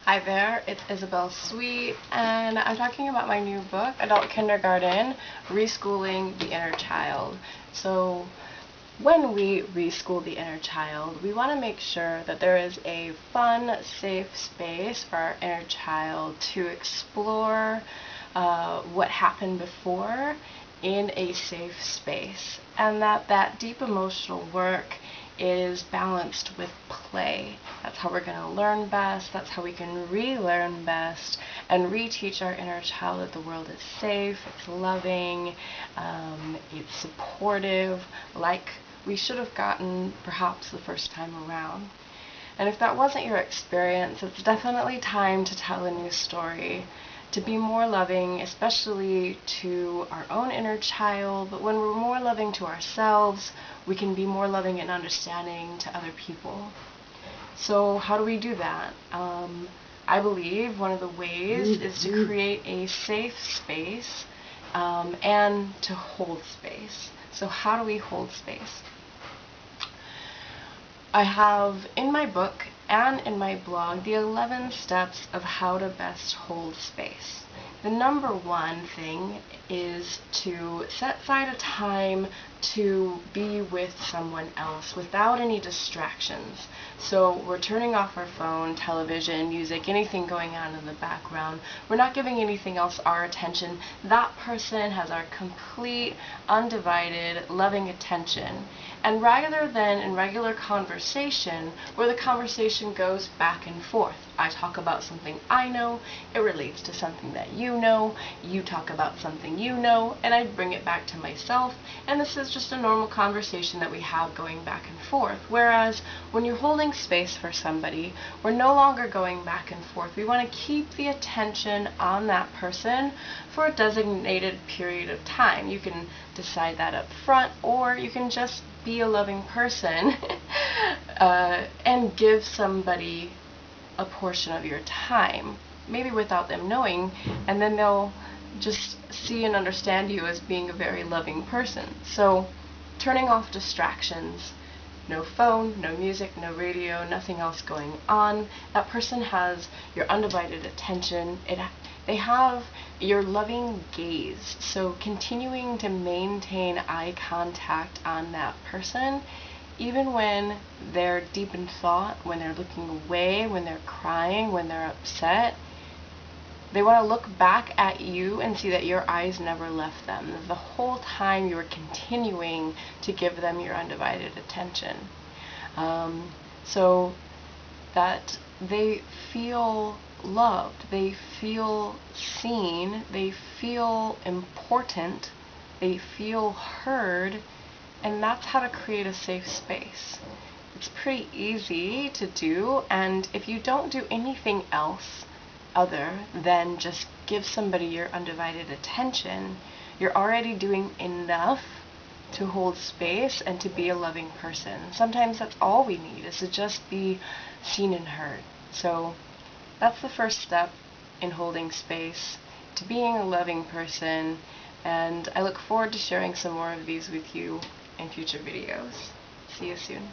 Hi there, it's Isabel Sweet, and I'm talking about my new book, Adult Kindergarten, Reschooling the Inner Child. So, when we reschool the inner child, we want to make sure that there is a fun, safe space for our inner child to explore what happened before in a safe space, and that deep emotional work is balanced with play. That's how we're going to learn best, that's how we can relearn best and reteach our inner child that the world is safe, it's loving, it's supportive, like we should have gotten perhaps the first time around. And if that wasn't your experience, it's definitely time to tell a new story, to be more loving, especially to our own inner child. But when we're more loving to ourselves, we can be more loving and understanding to other people. So how do we do that? I believe one of the ways is to create a safe space and to hold space. So how do we hold space? I have in my book and in my blog the 11 steps of how to best hold space. The number one thing is to set aside a time to be with someone else without any distractions. So we're turning off our phone, television, music, anything going on in the background. We're not giving anything else our attention. That person has our complete, undivided, loving attention. And rather than in regular conversation, where the conversation goes back and forth, I talk about something I know, it relates to something that you know, you talk about something you know, and I bring it back to myself, and this is just a normal conversation that we have going back and forth. Whereas when you're holding space for somebody, we're no longer going back and forth. We want to keep the attention on that person for a designated period of time. You can decide that up front, or you can just be a loving person and give somebody a portion of your time, maybe without them knowing, and then they'll just see and understand you as being a very loving person. So turning off distractions, no phone, no music, no radio, nothing else going on. That person has your undivided attention. They have your loving gaze. So continuing to maintain eye contact on that person, even when they're deep in thought, when they're looking away, when they're crying, when they're upset, they want to look back at you and see that your eyes never left them. The whole time you were continuing to give them your undivided attention. So that they feel loved, they feel seen, they feel important, they feel heard, and that's how to create a safe space. It's pretty easy to do, and if you don't do anything else other than just give somebody your undivided attention, you're already doing enough to hold space and to be a loving person. Sometimes that's all we need, is to just be seen and heard. So that's the first step in holding space, to being a loving person, and I look forward to sharing some more of these with you in future videos. See you soon.